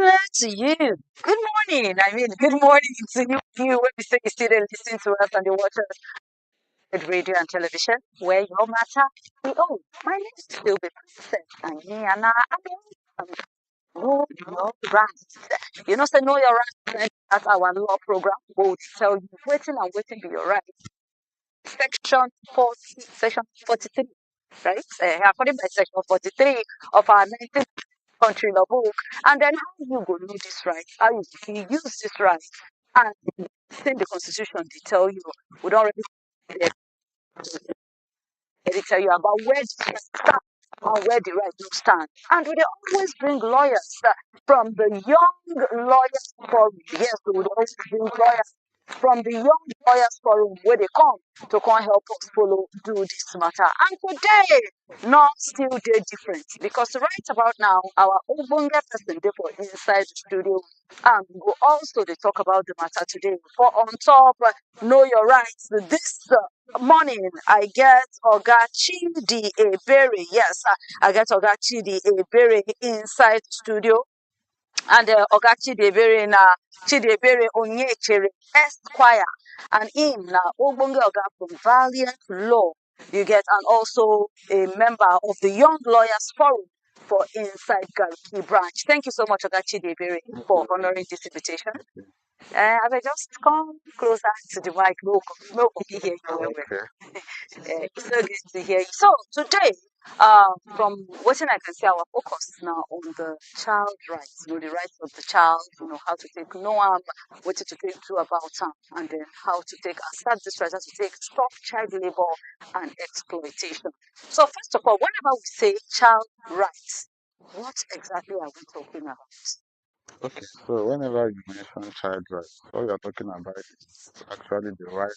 Hello to you. Good morning. Good morning to you when you say you still there listening to us and you watch us on radio and television, where your matter be old. My name is still the princess, and me and I know your rights. You know, say know your rights. That's our law program. We'll tell you waiting and waiting be your rights. Section 43, right? According by section 43 of our 19th country law book, and then how you go know this right, how you use this right, and in the constitution they tell you, we don't already they tell you about where the right stand and where the right don't stand, and we dey always bring lawyers from the young lawyers forum. Yes, we would always bring lawyers from the young lawyers forum where they come help us follow do this matter. And today, not still dey different because right about now, our ogbonge person dey for inside the studio and we go also dey talk about the matter today. For on top, know your rights. This morning, I get Oga Chidi Ebere. Yes, I get Oga Chidi Ebere inside the studio. And Oga Chidebere na Chidebere Onyechere Esquire, and him na Ogbonge Oga from Valiant Law. You get, and also a member of the Young Lawyers Forum for Inside Gariki branch. Thank you so much, Oga Chidebere, for honoring this invitation. I will just come closer to the mic. No, hear you well, well. It's so good to hear you. So today, from what I can see, our focus is now on the child rights, the rights of the child, how to take no harm, what to take do about harm, and then how to take start this right, how to take stop child labor and exploitation. So first of all, whenever we say child rights, what exactly are we talking about? Okay, so whenever you mention child rights, all you're talking about is actually the right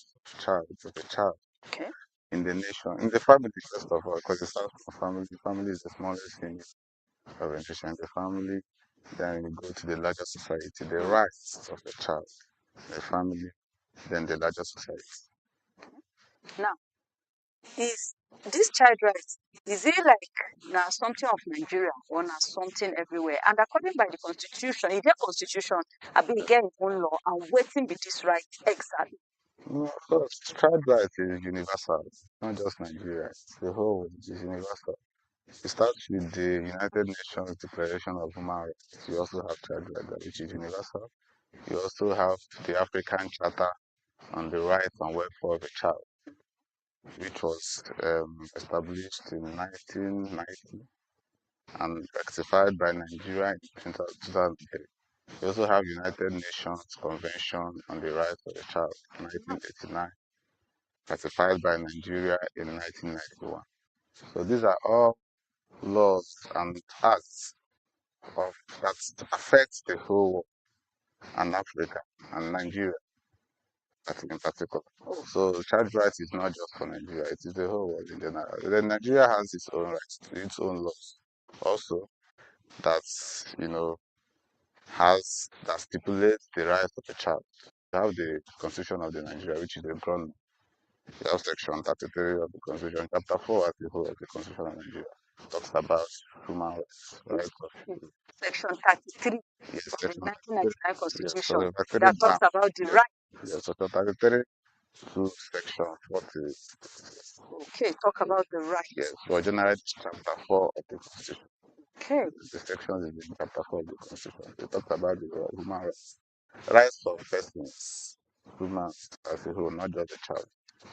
of the child Okay. in the nation, in the family, first of all, because it starts from family. Family is the smallest unit of organization. The family, then you go to the larger society, the rights of the child, the family, then the larger society. Now, is this child rights, is it like now something of Nigeria or now something everywhere? And according by the constitution, in their constitution, I be get its own law and waiting be this right exactly. No, of course, child rights is universal, not just Nigeria. It's the whole world is universal. It starts with the United Nations Declaration of Human Rights. You also have child rights, which is universal. You also have the African Charter on the Rights and Welfare of a Child, which was established in 1990 and ratified by Nigeria in 2003. You also have United Nations Convention on the Rights of the Child, 1989, ratified by Nigeria in 1991. So these are all laws and acts that affect the whole world and Africa and Nigeria in particular. So child rights is not just for Nigeria, it is the whole world in general. Then Nigeria has its own rights, its own laws. Also, that's that stipulates the rights of the child. You have the Constitution of the Nigeria, which is the ground. You have Section 33 of the Constitution, Chapter 4 Article of the Constitution of Nigeria. Talks about human rights of Section 33 yes, of the Section 1999 33. Yes, constitution so the 33 that now. talks about the Yes, right. yes, Section 33 to Section 40. Okay, talk about the right. Yes, so generally Chapter 4 of the Constitution. Okay. The section is in Chapter 4 of the Constitution. It talks about the human rights. Rights of persons, humans as a whole, not just the child.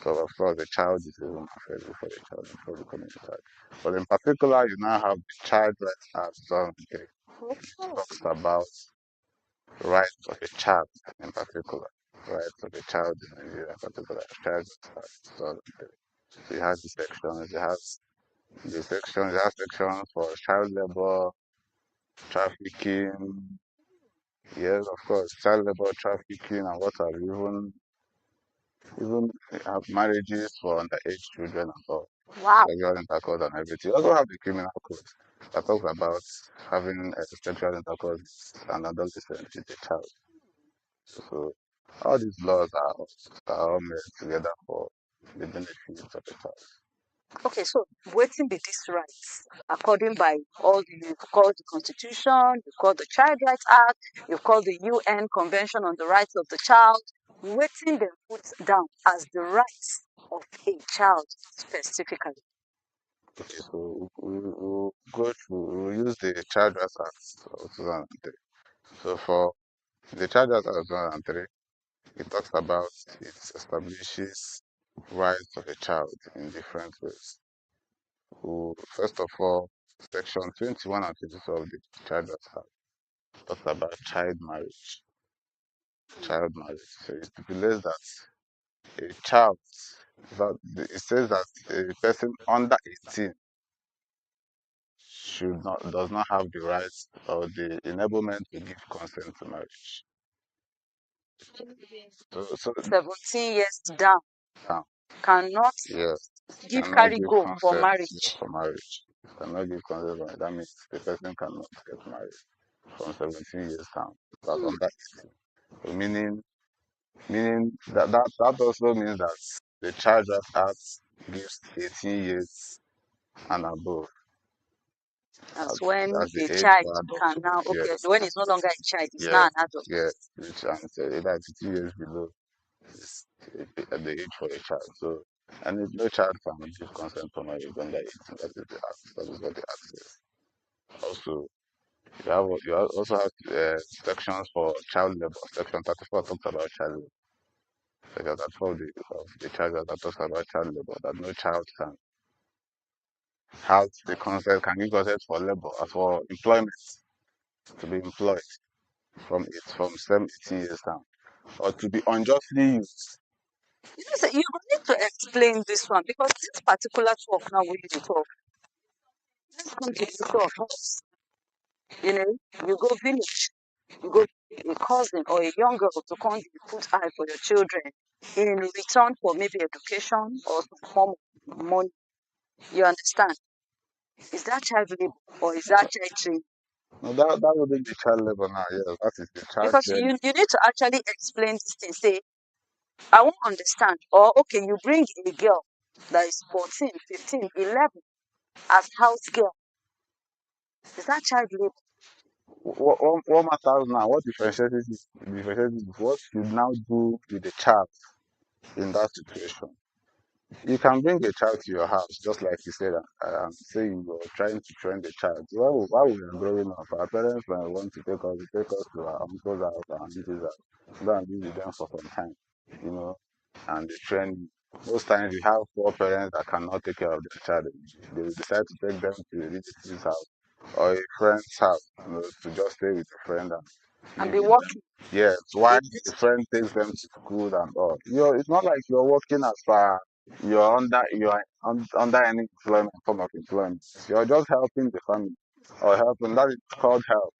So of course the child is a human first before the child, before becoming a child. But in particular, you now have the Child Rights Act 2003, which talks about rights of a child in particular. Rights of a child in Nigeria in particular. Child Rights Act 2003. So it has the sections, it has sections for child labor, trafficking, yes, of course, child labor, trafficking, and what have you, even have marriages for underage children and all, Wow. sexual intercourse and everything. You also have the criminal code that talks about having sexual intercourse with an adolescent with a child. So all these laws are all made together for the benefit of the child. Okay, so wetin be dis rights according by all you call the Constitution, you call the Child Rights Act, you call the UN Convention on the Rights of the Child, wetin dem put down as the rights of a child specifically? Okay, so we'll go through, we'll use the Child Rights Act of 2003. So for the Child Rights Act of 2003, it talks about, it establishes rights of a child in different ways. First of all, Section 21 and 22 of the Child Rights Act talks about child marriage. So it stipulates that a child, it says that a person under 18 does not have the rights or the enablement to give consent to marriage. So 17 years down now, cannot yes, give cannot carry give go for consent marriage. for marriage. Cannot give consent for marriage. That means the person cannot get married from 17 years down. That's Hmm, under 18. So meaning that also means that the Child Rights Act gives 18 years and above that's as, when as the a age child for can adulthood. now, okay, Yes, when he's no longer a child, he's now yes, an adult. yes. Which and either 2 years below is at the age for a child. So, and if no child can give consent for marriage under 18, that is the act. That is what the act says. Also, also have sections for child labor. Section 34 talks about child labor. Section 34 of the child Act that talks about child labor, that no child can have the consent, can give consent for labor, for employment, to be employed from 18 years down, or to be unjustly used. You know, say you go need to explain this one because this particular talk now we dey talk. Let's come to the issue of house. You know, you go village, you go a cousin or a young girl to come dey put eye for your children in return for maybe education or some form of money. You understand? Is that child labor or is that child training? No, that wouldn't be child labor now. Yes, that is the child Because training. you need to actually explain this thing. Say, I won't understand. Or okay, you bring a girl that is 14, 15, 11 as house girl. Is that child labor? What matters now? What differentiates is what you now do with the child in that situation. You can bring a child to your house, just like you said, and say you were trying to train the child. While we were growing up, our parents might want to take us to our uncle's house, our auntie's house, go and be with them for some time, you know, and they train you. Most times you have poor parents that cannot take care of their child. They will decide to take them to a relative's house or a friend's house, to just stay with a friend and And live be with them. working. Yes, why the friend takes them to school and all. It's not like you're working as far under any form of employment. You're just helping the family or helping. That is called help.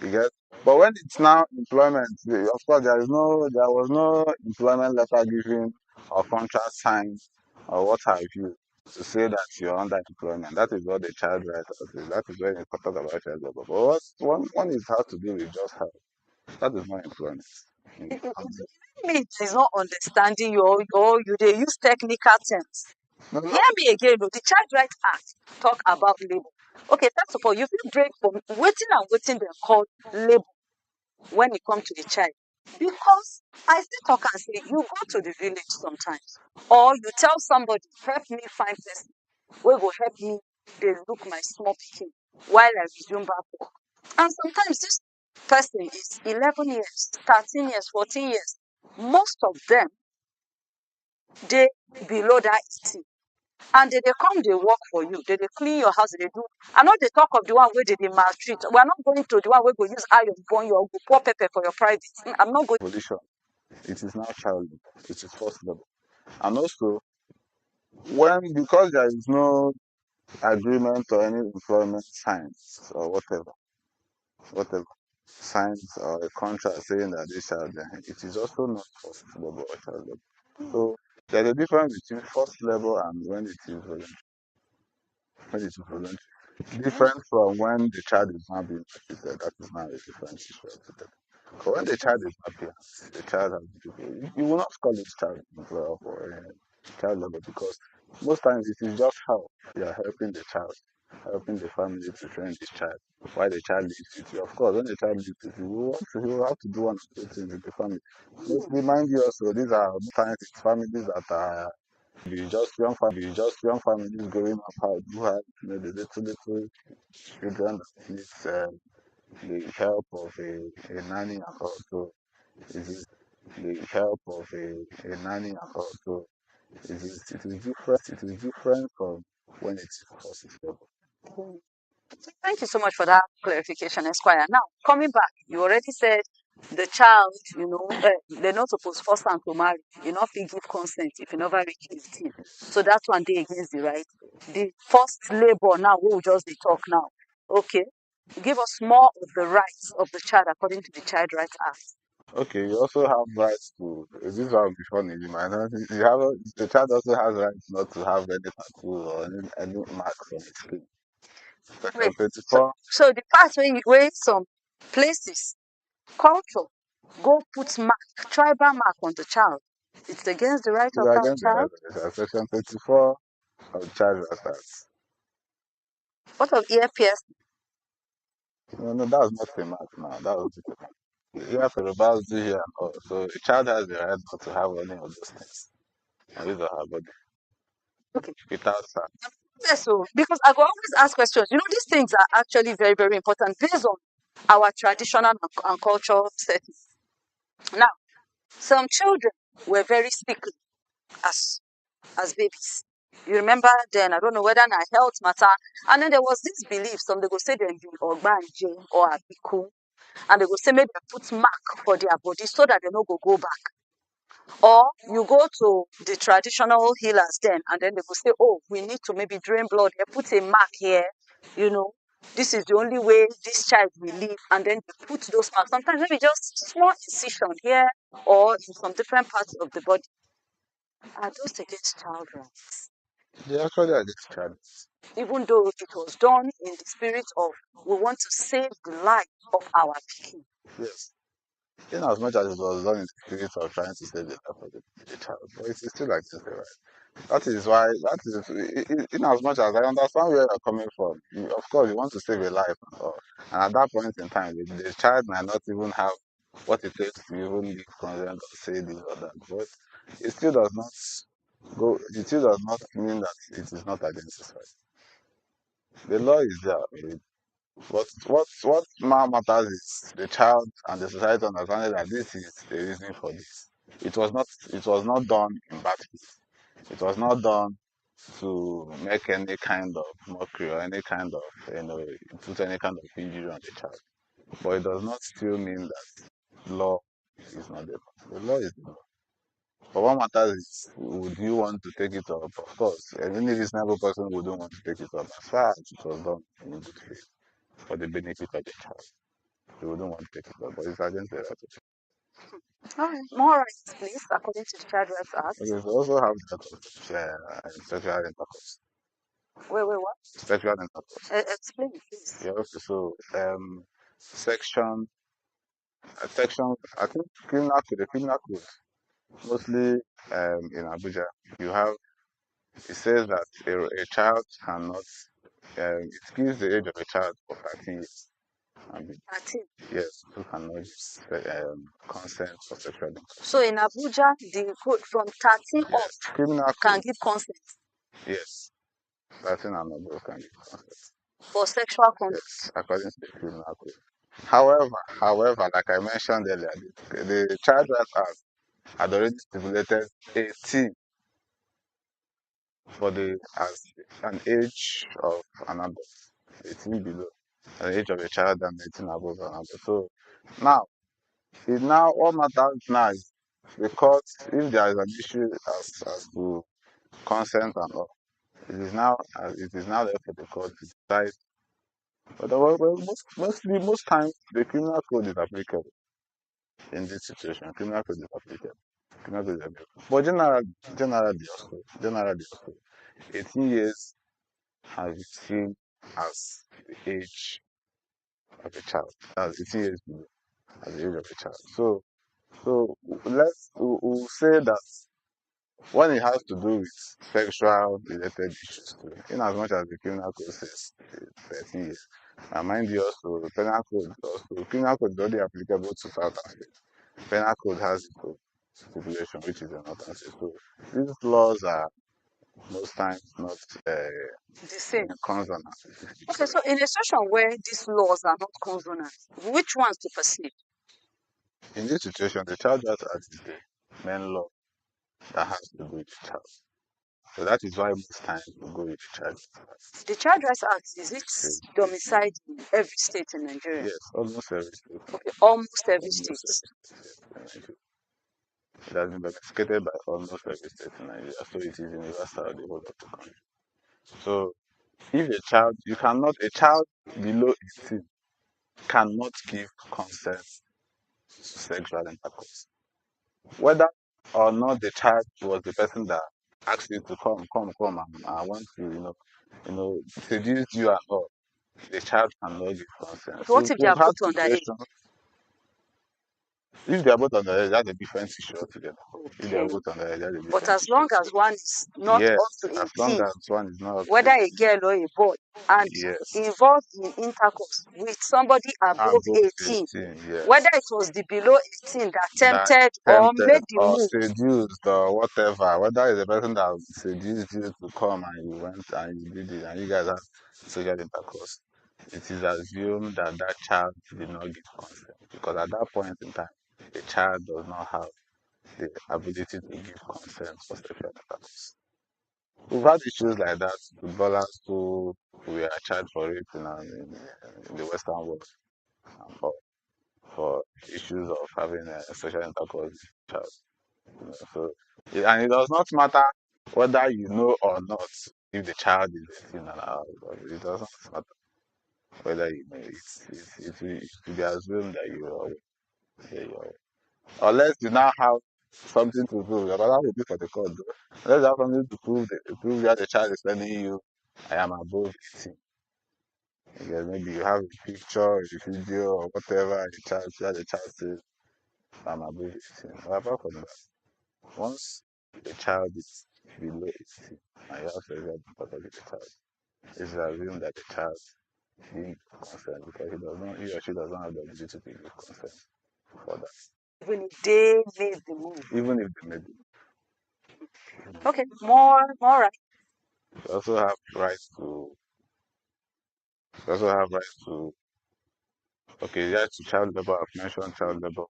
You get. But when it's now employment, of course there was no employment letter given or contract signed or what have you to say that you're under employment. That is what the child right is. That is when you talk about child labor. But one is has to do with just help. That is not employment. It means it's not understanding your you they use technical terms. No, no, Hear me again, though. The Child Rights Act talk about labor. Okay, first of all, you feel break from waiting they call labor when it comes to the child. Because I still talk and say you go to the village sometimes, or you tell somebody, help me find person wey go help me dey look my small pikin while I resume back work. And sometimes this person is 11 years, 13 years, 14 years. Most of them dey below that 18. And they come dey work for you, they clean your house, they do. I no dey talk of the one wey dey maltreat. We are not going to the one wey go use iron burn you or go pour pepper for your private. I'm not going. position. It is now child labor. It is forced labor. And also, because there is no agreement or any employment signs or whatever signs or a contract saying that this child, it is also not forced labor or child labor. So there's a difference between forced labor and when it is voluntary. When it is voluntary, different from when the child is not being treated. That is now a different issue altogether. But when the child is happy, the child has people, you will not call it child labor or child labor because Most times it is just how you are helping the child, helping the family to train this child. Why the child lives with you. Of course, when the child lives with you, you will have to do one or two things with the family. Mostly, mind you also, these are most times it's families that are just young families growing up how who have the little children that needs the help of a nanny and also the help of a nanny and also it is different from when it is forces level. Mm. Thank you so much for that clarification, Esquire. Now, coming back, you already said the child, they're not supposed to force am to marry. You not fit give consent if you never reach 18. So that's one day against the right. The first labor now, we will just be talk now. Okay. Give us more of the rights of the child according to the Child Rights Act. Okay, you also have rights to this one will be funny. You might not you have the child also has rights not to have any tattoo or any marks on his skin. Wait, Section so 24. so the part where some places, culture, go put mark, tribal mark on the child. It's against the right Is of that against the right child. of the child. Section 24 of child rights act. What of earpiece? No, that's not a mark now. That was just a mark. You have to rebel do here and all. So a child has the right not to have any of those things on his or her body Okay. without that. Yes, so because I go always ask questions. These things are actually very, very important based on our traditional and cultural settings. Now, some children were very sickly as babies. You remember then, I don't know whether na health matter. And then there was this belief, some they go say them be ogbanje or abiku, and they go say maybe they put mark for their body so that they no go back. Or you go to the traditional healers then, and then they will say, oh, we need to maybe drain blood. They put a mark here, you know. This is the only way this child will live. And then they put those marks. Sometimes maybe just small incision here or in some different parts of the body. Are those against child rights? They actually are against child. Even though it was done in the spirit of we want to save the life of our pikin. Yes. In as much as it was done in the spirit of trying to save the life of the child, but it is still against the right. That is why, in as much as I understand where you're coming from, of course, you want to save a life and all. And at that point in time, the child might not even have what it takes to even give consent or say this or that. But it still does not it still does not mean that it is not against his right. The law is there. What now matters is the child and the society understanding that this is the reason for this. It was not done in bad faith. It was not done to make any kind of mockery or any kind of put any kind of injury on the child. But it does not still mean that law is not the law. The law is the law. But what matters is would you want to take it up? Of course, any reasonable person wouldn't want to take it up as far as it was done in good faith for the benefit of the child. They wouldn't want to take it up, but it's against the right of the All right, more rights, please, according to the Child Rights Act. child. Okay, so also have the right of sexual intercourse. Wait, what? Sexual intercourse. Explain, please. Yeah, okay, so section section I think criminal code mostly in Abuja you have it says that a child cannot it gives the age of a child of 13 years. I mean, 13. yes, who cannot consent for sexual So intercourse. in Abuja, the code from 13 up Yes, criminal can code. give consent Yes, 13 and above can give consent. for sexual conduct. Yes, according to the criminal code. However, like I mentioned earlier, the Child Rights Act had already stipulated 18 for the as an age of an adult, 18 below, an age of a child and 18 above an adult. So now, what matters now is the court, if there is an issue as to consent and all, it is now there for the court to decide. But most times the criminal code is applicable in this situation. Criminal code is applicable. Criminal code is applicable. But generally also, 18 years has been seen as the age of a child, as 18 years below, as the age of a child. So we'll say that when it has to do with sexual related issues too, in as much as the criminal code says 13 years. And mind you also, the penal code also, criminal code is only applicable to Southern states. Penal code has its own stipulation, which is in Northern states. So these laws are most times not The same. consonant. Okay, so in a situation where these laws are not consonant, which ones to proceed? In this situation, the Child Rights Act is the main law that has to do with the child. So that is why most times we go with the Child Rights Act. The Child Rights Act, is it Yes, domiciled in every state in Nigeria? yes, almost every state. Okay, almost every Almost state. every state, yes, in Nigeria. It has been domesticated by almost every state in Nigeria, so it is universal the whole of the country. So if a child below 18 cannot give consent to sexual intercourse. Whether or not the child was the person that asked you to come, and I want to, seduce you and all, the child cannot give consent. Okay, what So if they we've are had both underage? situations. If they are both underage, that's a different issue altogether. If they are Okay, both underage, that's a but different as issue long as altogether. one is not Yes, up to as long 18, as one is not up to whether a 18. girl or a boy, and Yes, involved in intercourse with somebody above above 18, 18, whether yes. it was the below 18 that That tempted or tempted made the or move. seduced or whatever, whether it's a person that seduced you to come and you went and you did it and you guys had sexual intercourse, it is assumed that that child did not give consent because at that point in time, the child does not have the ability to give consent for sexual intercourse. We've had issues like that. Footballers who were charged for it in the Western world and for issues of having a sexual intercourse with a child. So, and it does not matter whether you know or not if the child is 18 and out. It does not matter whether you know. It will be assumed that you are aware. Yeah, you are aware. Unless you now have something to prove. But that would be for the court. Though. Unless you have something to prove that the child is telling you, I am above 18. Because maybe you have a picture, a video, or whatever, and the child says, I'm above 18. But apart from that, once the child is below 18 and you have sexual contact with the child, it's assumed that the child didn't consent because he or she does not have the ability to give consent for that. Even if they made the move. Even if they made it. Okay, more right. You also have rights to you also have rights to okay, yeah, to child labor, I've mentioned child labor.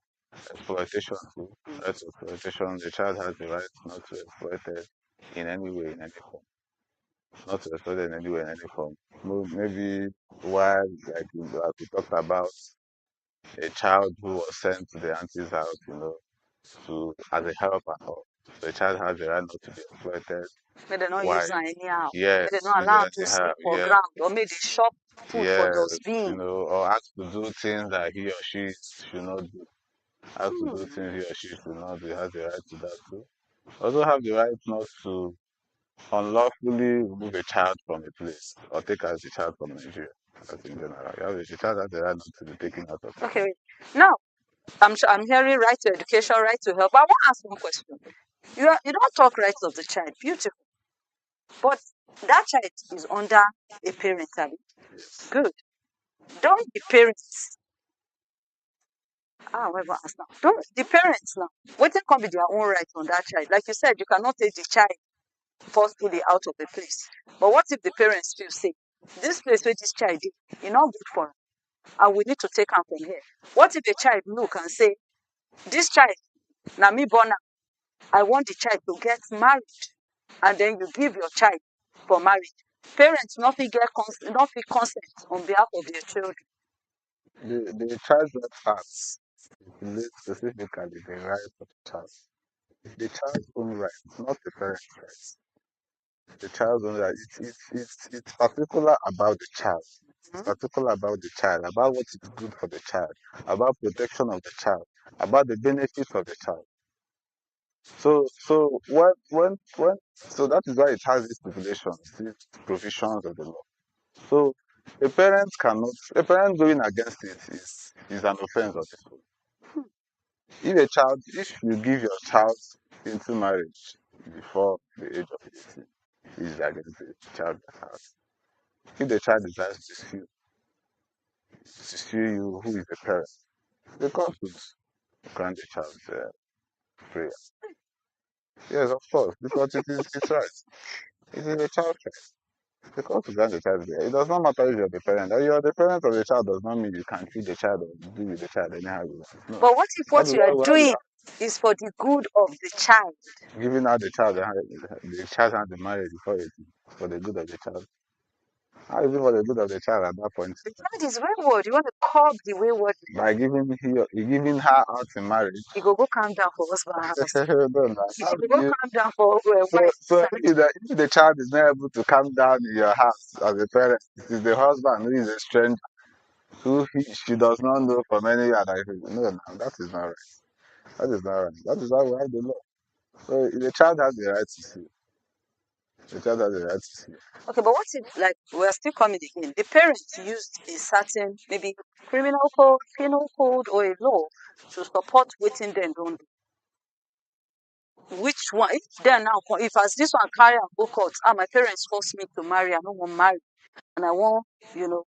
Exploitation too. Rights to exploitation. The child has the right not to exploit it in any way, in any form. Not to exploit it in any way, in any form. Maybe while like we talked about a child who was sent to the auntie's house, to as a help and all. So the child has the right not to be exploited. May they not Why? use am anyhow. Yes, May they not maybe allow am that to they sleep have. for Yes, ground or may they chop food for yes, dustbin. or asked to do things that he or she should not do. Asked to Hmm. do things he or she should not do. He has the right to that too. Also have the right not to unlawfully remove a child from a place or take out the child from Nigeria. That's in general. The child has the right not to be taken out of Okay, Nigeria. wait. Now I'm hearing right to education, right to help. I want to ask one question. You don't talk rights of the child, beautiful, but that child is under a parent, abi? Yes. Good. Don't the parents whatever ask now. Don't the parents now. Wetin come be their own right on that child? Like you said, you cannot take the child forcefully out of the place. But what if the parents feel say, this place where this child is, e not good for am, and we need to take am from here? What if the child look and say, this child, na me born am, I want the child to get married, and then you give your child for marriage. Parents not fit not fit consent on behalf of their children. The Child Rights Act relates specifically the rights of the child. The child's own rights, not the parent's rights. The child's own rights. It's particular about the child. It's Mhm. particular about the child, about what is good for the child, about protection of the child, about the benefits of the child. So so that is why it has these stipulations, these provisions of the law. So a parent going against it is an offense of its own. If you give your child into marriage, before the age of 18 is against the child that has. If the child decides to sue you, who is the parent? The court would grant the child's prayer. Yes, of course, because it is his right. It is a child's right. The court will grant the child's prayer. It does not matter if you're the parent. That you're the parent of the child does not mean you can treat the child or do with the child anyhow you want. No. But what if That what is you are why we doing is for the good of the child? have giving out the child hand in marriage before it for the good of the child. How is it for the good of the child at that point? The child is wayward. You want to curb the waywardness. By giving her out in marriage. You go calm down for husband house. No, no. You How go do you calm down for So, wife so side. if the child is not able to calm down in your house as a parent, it is the husband who is a stranger she does not know for many years. No, no, that is not right. That is not right. That is why we have the law. So the child has the right to see. The child has the right to see. Okay, but what's it like? We're still coming again. The parents used a certain maybe criminal code, penal code, or a law to support waiting them don't do. Which one? If then now, if as this one carry and go court, my parents forced me to marry, I don't want to marry, and I want, you know,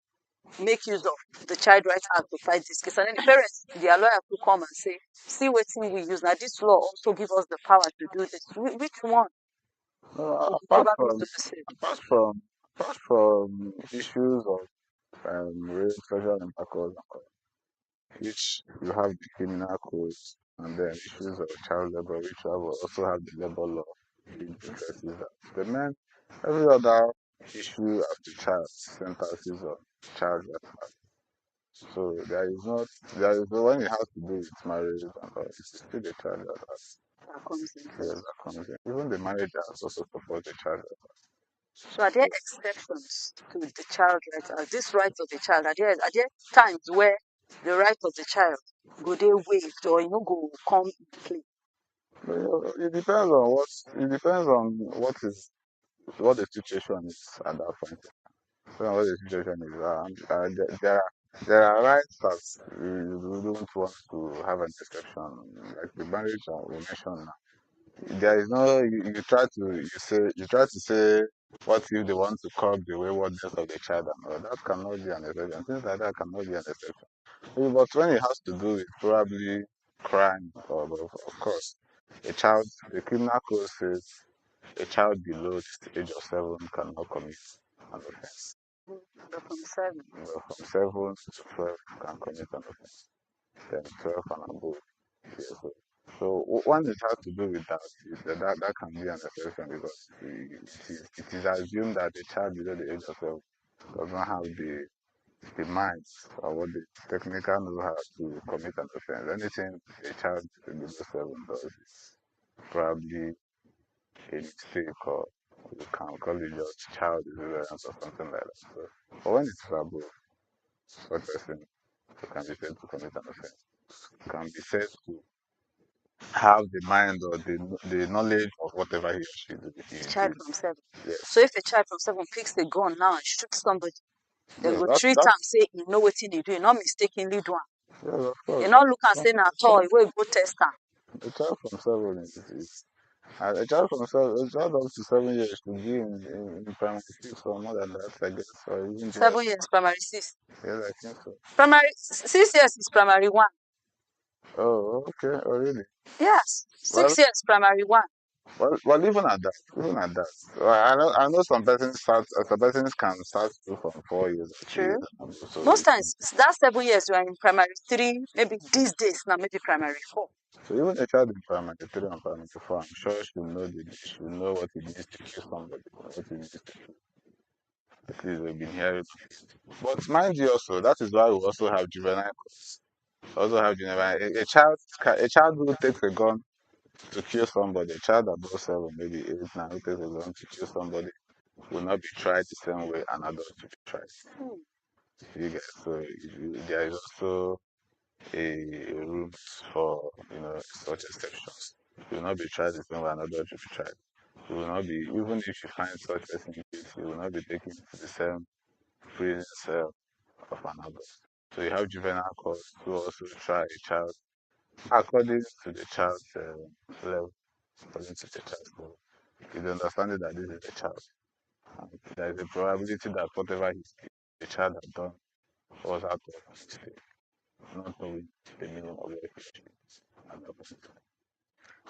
make use of the Child Rights Act to fight this case. And then the parents, their lawyer could come and say, see what thing we use. Now this law also give us the power to do this. Which one would Apart probably from do the same? apart from apart from issues of rape, sexual intercourse, which you have the criminal codes, and then issues of child labor, which you also have the labor law, which addresses that. The men, every other issue of the child centers on child welfare. So there is when it has to do with marriage and all, it's still the child welfare. That comes in Yes, first. that comes in. Even the marriage has also support the child welfare. So are there exceptions to the child rights? Are these rights of the child? Are there times where the right of the child go they waived or go come in play? But, it depends on what the situation is at that point. Depending on what the situation is. There are rights that we don't want to have an exception, like the marriage that we mentioned now. There is no you try to say what if they want to curb the waywardness of the child and all that cannot be an exception. Things like that cannot be an exception. But when it has to do with probably crime or of course the criminal code says a child below the age of 7 cannot commit an offense. But from seven. From 7 to 12 can commit an offense. Then 12 and above. Yes, when it has to do with that, that can be an exception because it is assumed that the child below the age of 12 does not have the mind or what the technical know-how to commit an offense. Anything a child below 7 does is probably a mistake or you can call it just child disobedience or something like that. So, but when it's above, such person can be said to commit an offense, can be said to have the mind or the knowledge of whatever he or she The is child doing. from seven. Yes. So if a child from seven picks a gun now and shoots somebody, they Yes, go treat that am say you know what he do, not mistakenly do am. yes, of You course. not look and say na toy, we go test am. A child from 7 is a child from 7 up to 7 years should be in primary 6 or more than that, I guess, or even there. 7 years, primary 6. Yes, I think so. Primary 6 years is primary 1. Oh, okay. Oh, really? Yes, Well, 6 years, primary 1. well, even at that, I know some persons can start school from 4 years or 3 years True. and above. So, Most times, that 7 years you are in primary 3, maybe these days now, maybe primary 4. so even a child in primary 3 and primary 4, I'm sure she will know what it means to kill somebody, what it means to kill. At least we've been hearing. But mind you, also that is why we also have juvenile courts. Also have juvenile. A child who takes a gun to kill somebody, a child above 7, maybe 8, 9, who takes a gun to kill somebody will not be tried the same way an adult will be tried. Hmm. You get so there is also a room for such exceptions. You will not be tried the same way an adult will be tried. You will not be even if you find such person guilty, you will not be taken to the same prison cell of an adult. So you have juvenile courts who also try a child according to the child's level. according to the child. So with the understanding that this is a child, and there is a probability that whatever the child had done was out of mistake, not knowing the meaning of what it is at that point.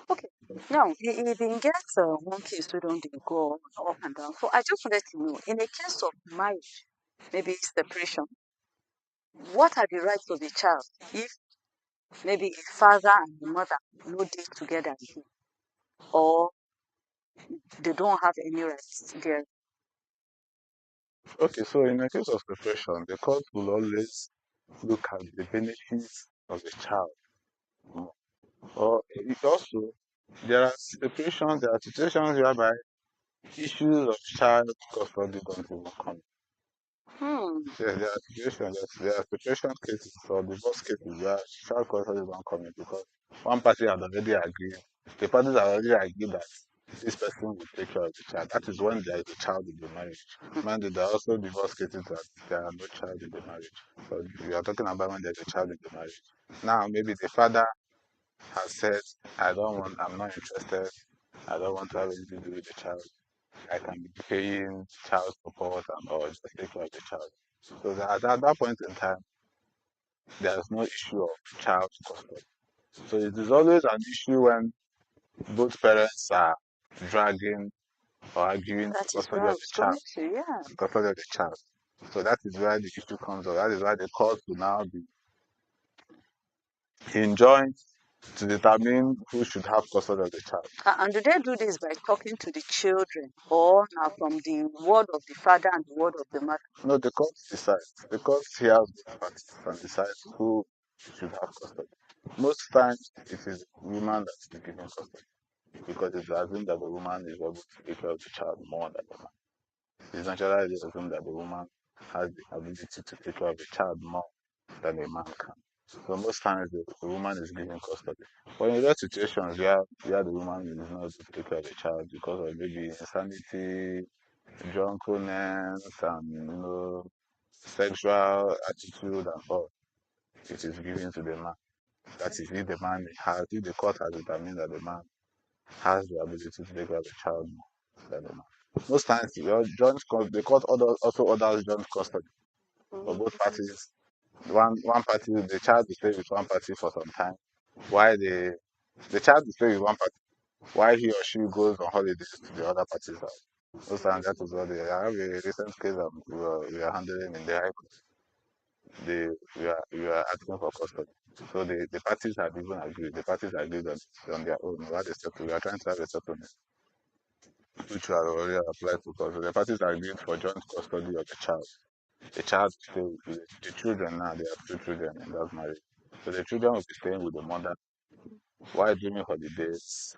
Okay. Now, he been get one case we don't dey go up and down. So I just wanted to know, in a case of marriage, maybe separation, what are the rights of a child if maybe a father and a mother no dey together again, or they don't have any rights there? Okay, so in the case of separation, the court will always look at the benefits of the child more. Or it also, there are separations, there are situations whereby issues of child custody don't even come. Hmm. Yes, there are situations, there are separation cases or divorce cases where child custody don't come in because one party had already agreed, the parties have already agreed that this person will take care of the child. That is when there is a child in the marriage. Mind you, there are also divorce cases that there are no child in the marriage. So we are talking about when there's a child in the marriage. Now, maybe the father has said, I'm not interested, I don't want to have anything to do with the child. I can be paying child support and or just take care of the child. So at that point in time, there's no issue of child custody. So it is always an issue when both parents are dragging or arguing That for is where custody I of the was child. going to, yeah. Custody of the child. So that is where the issue comes up. That is why the court will now be enjoined to determine who should have custody of the child. And do they do this by talking to the children, or now from the word of the father and the word of the mother? No, the court decides. The court hears both parties and decides who should have custody. Most times, it is the woman that is giving custody because it's assumed that the woman is able to take care of the child more than the man. It's naturally assumed that the woman has the ability to take care of the child more than a man can. So most times, the woman is giving custody. But in rare situations where the woman is not able to take care of the child because of maybe insanity, drunkenness, and sexual attitude and all, it is given to the man. That is, if the court has determined that the man has the ability to take care of the child more than the man. Most times, the court also orders joint custody for both parties. One party, the child will stay with one party for some time, while the child will stay with one party, while he or she goes on holidays to the other party's house. Most times, that is what they I have a recent case that we are handling in the high court. We are asking for custody. So the parties had even agreed. The parties agreed on their own. We are trying to have a settlement, which we have already applied to court. So the parties agreed for joint custody of the child. The child still with the children now. They have two children in that marriage. So the children will be staying with the mother. While during holidays,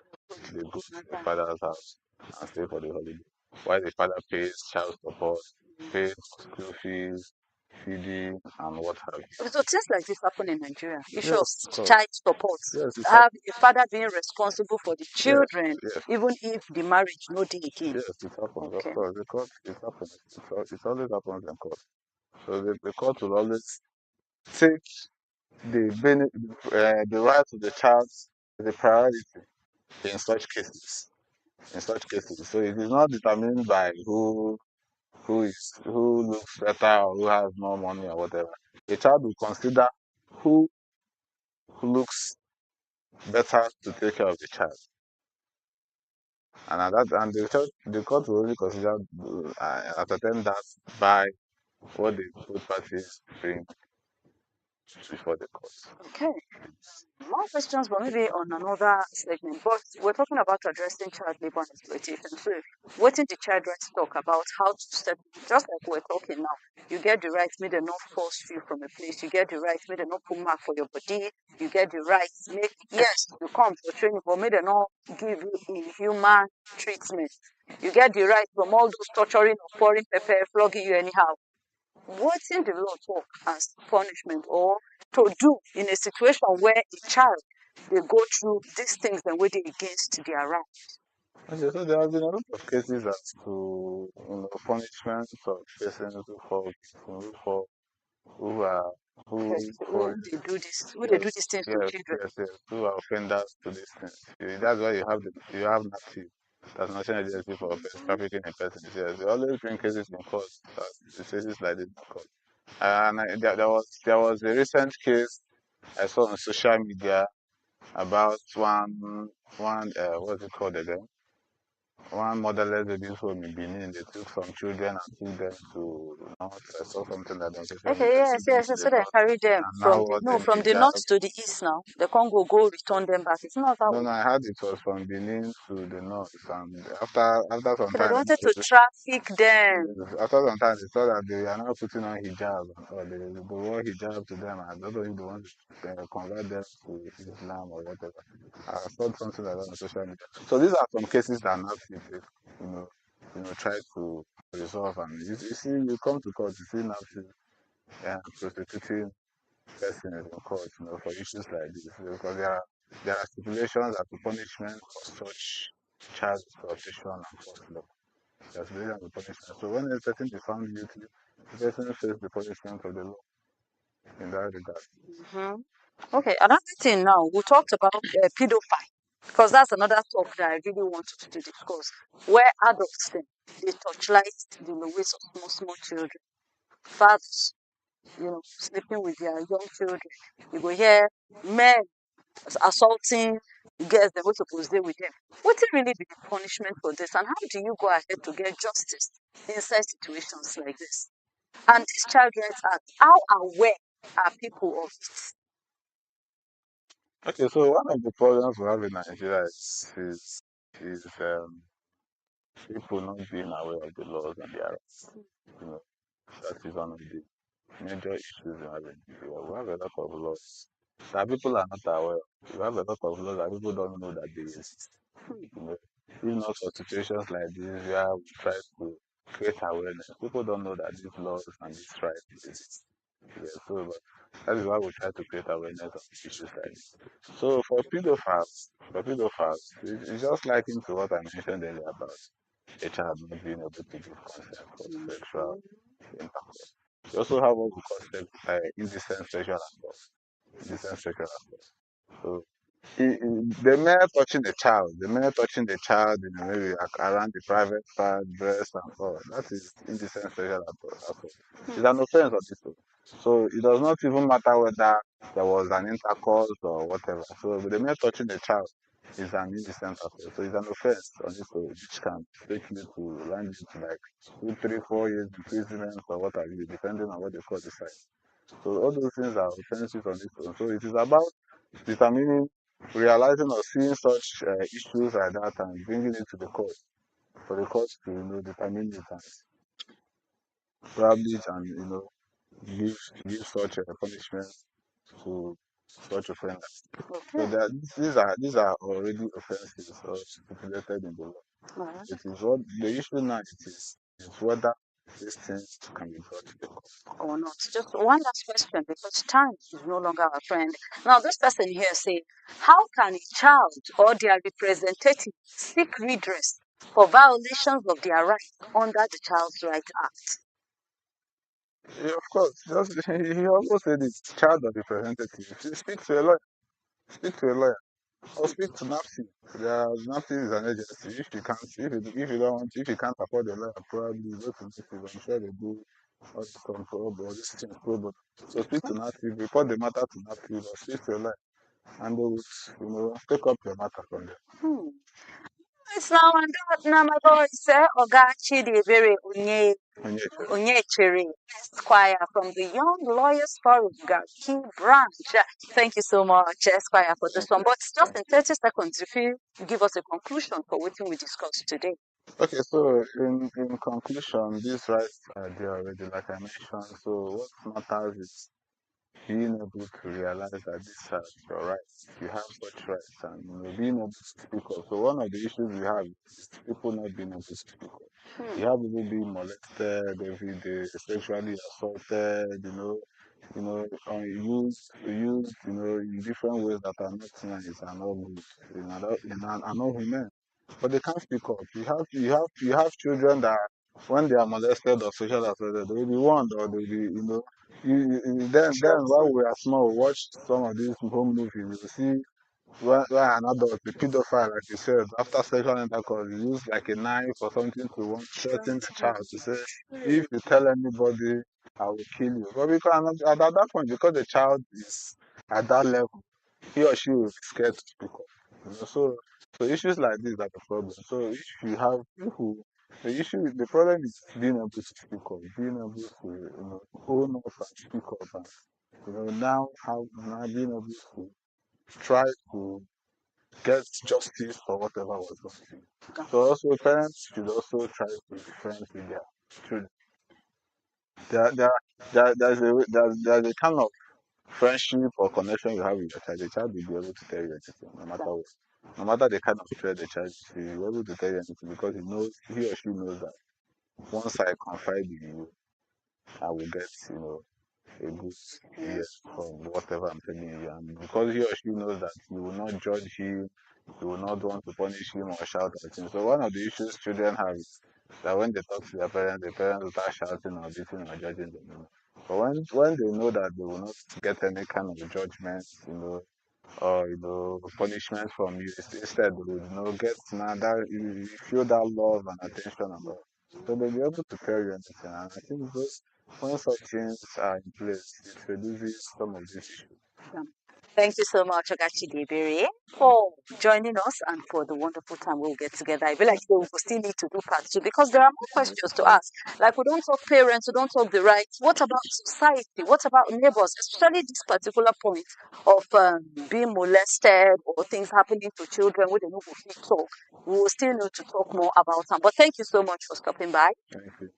they go to the father's house and stay for the holiday. While the father pays child support, pays school fees, feeding, and what have you. So things like this happen in Nigeria. Issue of Yes, of course. child support. Yes, it's Have happening. a father being responsible for the Yes, children, yes, even if the marriage no dey again. yes, it happens. Of Okay. course, the court, it happens. It always happens in court. So the court will always take the rights of the child as a priority in such cases. In such cases, so it is not determined by who looks better or who has more money or whatever. The child will consider who looks better to take care of the child, and the court will only consider ascertain that by what the both parties bring before the court. Okay. More questions, but maybe on another segment. But we're talking about addressing child labor and exploitation. So, what did the child rights talk about how to step, just like we're talking now? You get the right, may they not force you from a place. You get the right, may they not put mark for your body. You get the right, make, yes, you come for training, but may they not give you inhuman treatment. You get the right from all those torturing or pouring pepper, flogging you anyhow. What's in the law talk as punishment or to do in a situation where a child they go through these things and where they against their right? Okay, so there have been a lot of cases as to punishments of persons who fall victim, who are Yes. who Who fall, they do this? Who they yes, do these things to yes, children? yes, who are offenders to these things. That's why you have NAPTIP, that's National Agency for Trafficking in Persons. Yes, they always bring cases in court, cases like this in court. And there was a recent case I saw on social media about one what's it called again? One motherless babies home in Benin. They took some children and took them to north. I saw something like that on social Okay, media. yes, Took them yes. to the So they north carry them and from now the was no in from the north hijab. to the east now. The Congo go return them back. It's not that No, way. no, I heard it was from Benin to the north, and after some Okay, they time, wanted to traffic them. after some time, they saw that they are not putting on hijab, or they wore hijab to them, and those of the ones convert them to Islam or whatever. I saw something like that on social media. So these are some cases that now people, you know, try to resolve, and you see, you come to court, you see now prostituting persons in court, for issues like this, because there are stipulations as to punishment for such child exploitation and forced labor. There's stipulations of punishment. So when a person is found guilty, the person faces the punishment of the law in that regard. Hmm. Okay, another thing now, we talked about pedophile, because that's another talk that I really wanted to discuss, where adults they torchlight the ways of small children, fathers, sleeping with their young children. You go hear men assaulting girls they were supposed to with them. What will really be the punishment for this, and how do you go ahead to get justice inside situations like this? And this Child Rights Act, how aware are people of it? Okay, so one of the problems we have in Nigeria is people not being aware of the laws and their rights. You know, that is one of the major issues we have in Nigeria. We have a lot of laws that people are not aware of. We have a lot of laws that people don't know that they exist. You know, if not for situations like this where we try to create awareness, people don't know that these laws and these rights exist. Yeah, so but that is why we try to create awareness of issues like this. So it's just like into what I mentioned earlier about a child not being able to give consent for sexual intercourse. We also have what we call indecent sexual assault. Indecent sexual assault. So the mere touching the child in maybe around the private part, dress and all, that is indecent sexual assault. It's an offense of this law. So it does not even matter whether there was an intercourse or whatever. So the mere touching the child is an indecent assault. So it's an offense on this law, which can take you to land you to like 2, 3, 4 years imprisonment or what have you, depending on what they call the site. So all those things are offenses on this law. So it is about determining, realizing or seeing such issues like that and bringing it to the court for the court to determine it and probably and give give such a punishment to such offenders. So Okay. these are already offenses or stipulated in the law. All right. It is what the issue now is whether these things can be brought to the court. Or not. Just one last question, because time is no longer our friend. Now, this person here say, how can a child or their representative seek redress for violations of their rights under the Child's Rights Act? Yeah, of course, just he also said it. Child or representative. You speak to a lawyer. Speak to a lawyer. Or speak to NAPSI. NAPSI is an agency. If you don't want, if you can't afford a lawyer, probably go to NAPSI. I'm sure they do some or this thing pro bono. So speak to NAPSI, report the matter to NAPSI, or speak to a lawyer, and they will, take up your matter from there. Hmm. It's now and that now my voice, Ogachi the very Onyeka. Onyechere Esquire from the Young Lawyers Forum Garki branch. Thank you so much, Esquire, for this Thank one. you. But just Thank in you. 30 seconds, if you give us a conclusion for what we discussed today. Okay, so in conclusion, these rights are there already, like I mentioned. So what matters is being able to realize that these are your rights. You have such rights, and being able to speak up. So one of the issues we have is people not being able to speak up. Hmm. You have people being molested every day, sexually assaulted, in different ways that are not nice and not good, and not human. But they can't speak up. You have children that when they are molested or sexually assaulted, they will be warned or they will be, then while we are small, we watch some of these home movies. You see when an adult, the pedophile, like you said, after sexual intercourse, you use like a knife or something to want threaten the child to say, if you tell anybody, I will kill you. But because at that point, because the child is at that level, he or she will be scared to speak up. So issues like this are the problem. So if you have people, the problem is being able to speak up, being able to own up and speak up, and now being able to try to get justice for whatever was wrong to you. So also parents should also try to be friends with their children. There's a kind of friendship or connection you have with your child. The child will be able to tell you anything, no matter what. No matter the kind of threat the child is, he will be able to tell you anything because he or she knows that once I confide in you, I will get, a good yes from whatever I'm telling you. And because he or she knows that you will not judge him, you will not want to punish him or shout at him. So one of the issues children have is that when they talk to their parents, the parents will start shouting or beating or judging them. But when they know that they will not get any kind of judgment, or punishment from you, instead they will get now that you feel that love and attention and all. So they'll be able to tell you anything. And I think when such things are in place, it reduces some of these issues. Thank you so much, Agachi Debere, for joining us and for the wonderful time we'll get together. I feel like we will still need to do part two because there are more questions to ask. Like, we don't talk parents, we don't talk the rights. What about society? What about neighbors? Especially this particular point of being molested or things happening to children where they don't go fit talk. We will still need to talk more about them. But thank you so much for stopping by. Thank you.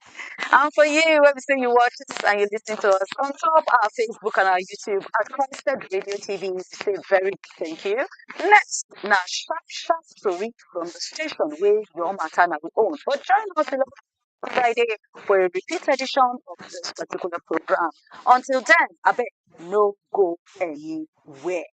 And for you, everything you watch this and you listen to us on top our Facebook and our YouTube at Christed Radio TV, we say very big thank you. Next, now sharp story from the station where your matter now we own. But join us on Friday for a repeat edition of this particular program. Until then, I bet no go anywhere.